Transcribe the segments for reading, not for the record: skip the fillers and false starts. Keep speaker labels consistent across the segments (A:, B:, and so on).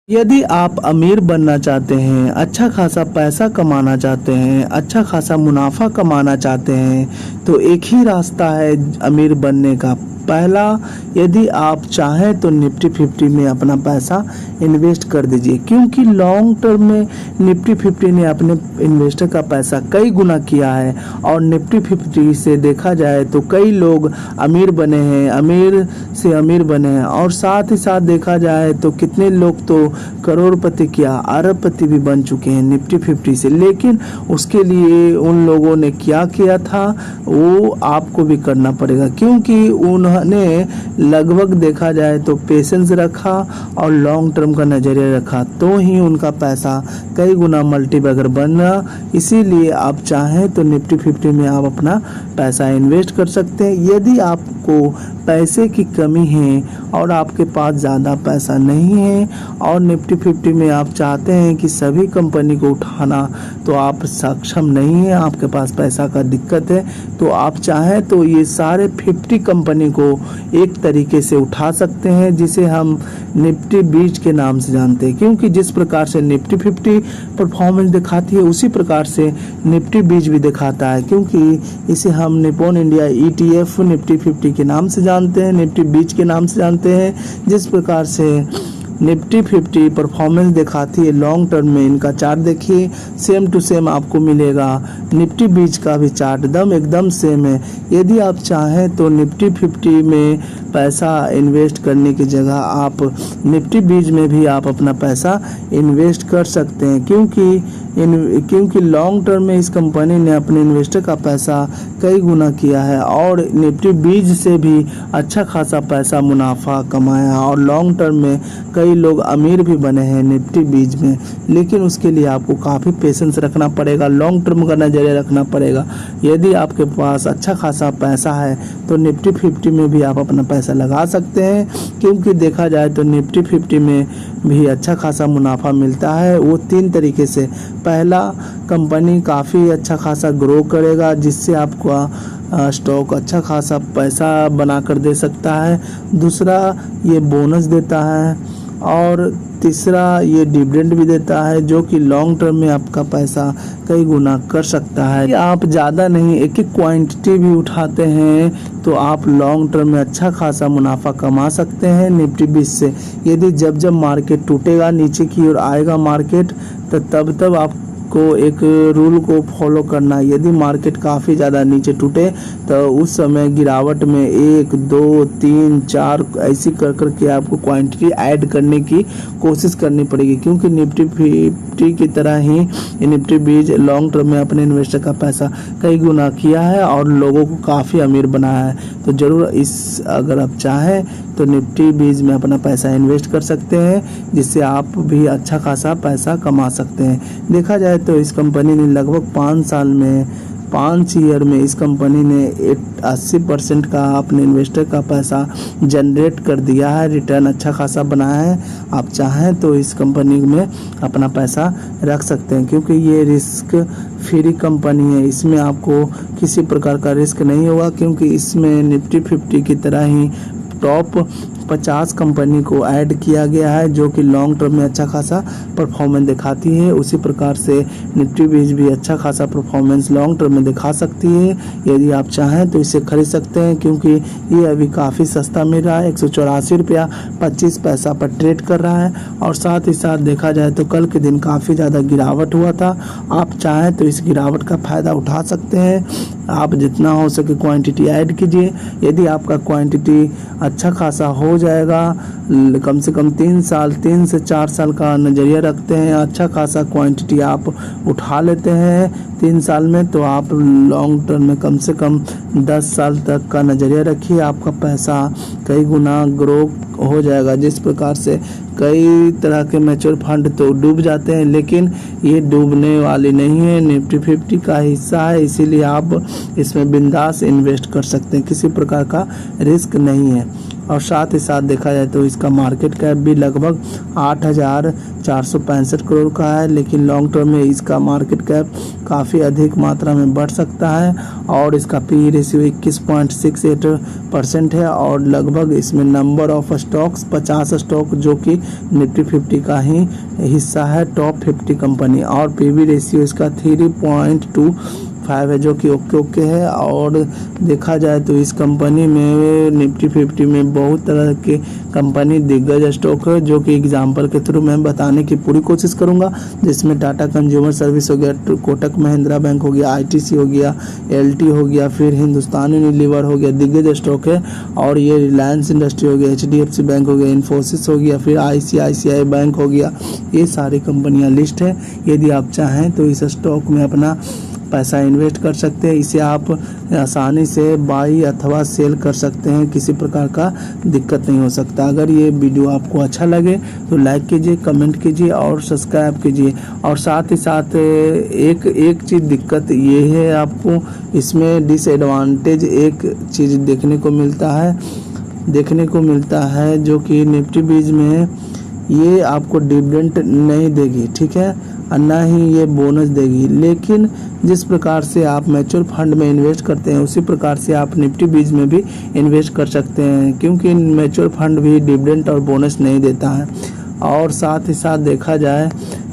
A: यदि आप अमीर बनना चाहते हैं, अच्छा खासा पैसा कमाना चाहते हैं, अच्छा खासा मुनाफा कमाना चाहते हैं, तो एक ही रास्ता है अमीर बनने का। पहला, यदि आप चाहें तो निफ्टी 50 में अपना पैसा इन्वेस्ट कर दीजिए, क्योंकि लॉन्ग टर्म में निफ्टी 50 ने अपने इन्वेस्टर का पैसा कई गुना किया है। और निफ्टी 50 से देखा जाए तो कई लोग अमीर बने हैं, अमीर से अमीर बने हैं। और साथ ही साथ देखा जाए तो कितने लोग तो करोड़पति क्या अरबपति भी बन चुके हैं निफ्टी 50 से। लेकिन उसके लिए उन लोगों ने क्या किया था वो आपको भी करना पड़ेगा, क्योंकि उन्होंने लगभग देखा जाए तो पेशेंस रखा और लॉन्ग टर्म का नजरिया रखा, तो ही उनका पैसा कई गुना मल्टीबैगर बना। इसीलिए आप चाहें तो निफ्टी 50 में आप अपना पैसा इन्वेस्ट कर सकते हैं। यदि आपको पैसे की कमी है और आपके पास ज़्यादा पैसा नहीं है और निफ्टी 50 में आप चाहते हैं कि सभी कंपनी को उठाना, तो आप सक्षम नहीं है, आपके पास पैसा का दिक्कत है, तो आप चाहें तो ये सारे 50 कंपनी को एक तरीके से उठा सकते हैं, जिसे हम निफ्टी 20 के नाम से जानते हैं। क्योंकि जिस प्रकार से निफ्टी 50 परफॉर्मेंस दिखाती है उसी प्रकार से निफ्टी 20 भी दिखाता है, क्योंकि इसे हम निप्पॉन इंडिया ETF निफ्टी 50 के नाम से जानते हैं, निफ्टी 20 के नाम से जानते हैं। जिस प्रकार से निफ्टी 50 परफॉर्मेंस दिखाती है लॉन्ग टर्म में, इनका चार्ट देखिए, सेम टू सेम आपको मिलेगा। निफ्टी 20 का भी चार्ट एकदम सेम है। यदि आप चाहें तो निफ्टी 50 में पैसा इन्वेस्ट करने की जगह आप निफ्टी 20 में भी आप अपना पैसा इन्वेस्ट कर सकते हैं, क्योंकि लॉन्ग टर्म में इस कंपनी ने अपने इन्वेस्टर का पैसा कई गुना किया है और निफ्टी 20 से भी अच्छा खासा पैसा मुनाफा कमाया और लॉन्ग टर्म में कई लोग अमीर भी बने हैं निफ्टी 20 में। लेकिन उसके लिए आपको काफ़ी पेशेंस रखना पड़ेगा, लॉन्ग टर्म का नज़रिया रखना पड़ेगा। यदि आपके पास अच्छा खासा पैसा है तो निफ्टी 50 में भी आप अपना पैसा लगा सकते हैं, क्योंकि देखा जाए तो निफ्टी 50 में भी अच्छा खासा मुनाफा मिलता है। वो 3 तरीके से, पहला, कंपनी काफ़ी अच्छा खासा ग्रो करेगा जिससे आपको स्टॉक अच्छा खासा पैसा बना कर दे सकता है। दूसरा, ये बोनस देता है। और तीसरा, ये डिविडेंड भी देता है, जो कि लॉन्ग टर्म में आपका पैसा कई गुना कर सकता है। आप ज़्यादा नहीं, एक एक क्वांटिटी भी उठाते हैं तो आप लॉन्ग टर्म में अच्छा खासा मुनाफा कमा सकते हैं निफ्टी 20 से। यदि जब मार्केट टूटेगा, नीचे की ओर आएगा मार्केट, तो तब आपको एक रूल को फॉलो करना। यदि मार्केट काफ़ी ज़्यादा नीचे टूटे तो उस समय गिरावट में 1, 2, 3, 4 ऐसी कर के आपको क्वांटिटी ऐड करने की कोशिश करनी पड़ेगी, क्योंकि निफ्टी 50 की तरह ही निफ्टी 20 लॉन्ग टर्म में अपने इन्वेस्टर का पैसा कई गुना किया है और लोगों को काफ़ी अमीर बनाया है। तो ज़रूर अगर आप चाहें तो निफ्टी 20 में अपना पैसा इन्वेस्ट कर सकते हैं, जिससे आप भी अच्छा खासा पैसा कमा सकते हैं। देखा जाए तो इस कंपनी ने लगभग 5 ईयर में इस कंपनी ने 80% का अपने इन्वेस्टर का पैसा जनरेट कर दिया है, रिटर्न अच्छा खासा बनाया है। आप चाहें तो इस कंपनी में अपना पैसा रख सकते हैं, क्योंकि ये रिस्क फ्री कंपनी है, इसमें आपको किसी प्रकार का रिस्क नहीं होगा, क्योंकि इसमें निफ्टी 50 की तरह ही टॉप 50 कंपनी को ऐड किया गया है, जो कि लॉन्ग टर्म में अच्छा खासा परफॉर्मेंस दिखाती है। उसी प्रकार से निफ्टी 20 भी अच्छा खासा परफॉर्मेंस लॉन्ग टर्म में दिखा सकती है। यदि आप चाहें तो इसे खरीद सकते हैं, क्योंकि ये अभी काफ़ी सस्ता मिल रहा है, 184 रुपया 25 पैसा पर ट्रेड कर रहा है। और साथ ही साथ देखा जाए तो कल के दिन काफ़ी ज़्यादा गिरावट हुआ था। आप चाहें तो इस गिरावट का फ़ायदा उठा सकते हैं। आप जितना हो सके क्वांटिटी ऐड कीजिए। यदि आपका क्वांटिटी अच्छा खासा हो जाएगा, कम से कम 3 से 4 साल का नज़रिया रखते हैं, अच्छा खासा क्वांटिटी आप उठा लेते हैं 3 साल में, तो आप लॉन्ग टर्म में कम से कम 10 साल तक का नज़रिया रखिए, आपका पैसा कई गुना ग्रो हो जाएगा। जिस प्रकार से कई तरह के म्यूचुअल फंड तो डूब जाते हैं, लेकिन ये डूबने वाली नहीं है, निफ्टी 50 का हिस्सा है, इसीलिए आप इसमें बिंदास इन्वेस्ट कर सकते हैं, किसी प्रकार का रिस्क नहीं है। और साथ ही साथ देखा जाए तो इसका मार्केट कैप भी लगभग 8,465 करोड़ का है, लेकिन लॉन्ग टर्म में इसका मार्केट कैप काफ़ी अधिक मात्रा में बढ़ सकता है। और इसका पी रेशियो 21.68% है और लगभग इसमें नंबर ऑफ स्टॉक्स 50 स्टॉक जो कि निफ्टी 50 का ही हिस्सा है, टॉप 50 कंपनी। और पीवी रेशियो इसका 3.25 है जो कि ओके है। और देखा जाए तो इस कंपनी में निफ्टी 50 में बहुत तरह के कंपनी दिग्गज स्टॉक है, जो कि एग्जांपल के थ्रू मैं बताने की पूरी कोशिश करूंगा, जिसमें टाटा कंज्यूमर सर्विस हो गया, कोटक महिंद्रा बैंक हो गया, आईटीसी हो गया, एलटी हो गया, फिर हिंदुस्तान यूनिलीवर हो गया, दिग्गज स्टॉक है। और ये रिलायंस इंडस्ट्री हो गया, एचडीएफसी बैंक हो गया, इन्फोसिस हो गया, फिर आईसीआईसीआई बैंक हो गया। ये सारी कंपनियां लिस्ट है। यदि आप चाहें तो इस स्टॉक में अपना पैसा इन्वेस्ट कर सकते हैं। इसे आप आसानी से बाई अथवा सेल कर सकते हैं, किसी प्रकार का दिक्कत नहीं हो सकता। अगर ये वीडियो आपको अच्छा लगे तो लाइक कीजिए, कमेंट कीजिए और सब्सक्राइब कीजिए। और साथ ही साथ एक चीज़ दिक्कत ये है, आपको इसमें डिसएडवांटेज एक चीज़ देखने को मिलता है जो कि निफ्टी बीज में ये आपको डिविडेंड नहीं देगी, ठीक है, और ना ही ये बोनस देगी। लेकिन जिस प्रकार से आप म्यूचुअल फंड में इन्वेस्ट करते हैं उसी प्रकार से आप निफ्टी बीज में भी इन्वेस्ट कर सकते हैं, क्योंकि म्यूचुअल फंड भी डिविडेंड और बोनस नहीं देता है। और साथ ही साथ देखा जाए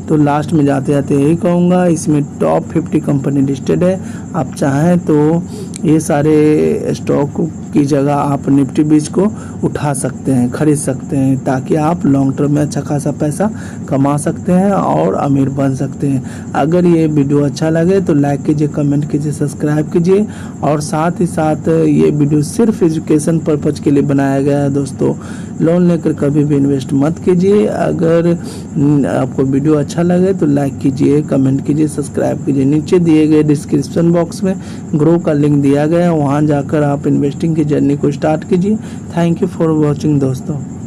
A: तो लास्ट में जाते जाते यही कहूँगा, इसमें टॉप 50 कंपनी लिस्टेड है। आप चाहें तो ये सारे स्टॉक की जगह आप निफ्टी बीज को उठा सकते हैं, खरीद सकते हैं, ताकि आप लॉन्ग टर्म में अच्छा खासा पैसा कमा सकते हैं और अमीर बन सकते हैं। अगर ये वीडियो अच्छा लगे तो लाइक कीजिए, कमेंट कीजिए, सब्सक्राइब कीजिए। और साथ ही साथ ये वीडियो सिर्फ एजुकेशन पर्पज के लिए बनाया गया है दोस्तों। लोन लेकर कभी भी इन्वेस्ट मत कीजिए। अगर आपको वीडियो अच्छा लगे तो लाइक कीजिए, कमेंट कीजिए, सब्सक्राइब कीजिए। नीचे दिए गए डिस्क्रिप्शन बॉक्स में ग्रो का लिंक दिया गया है, वहाँ जाकर आप इन्वेस्टिंग की जर्नी को स्टार्ट कीजिए। थैंक यू फॉर वॉचिंग दोस्तों।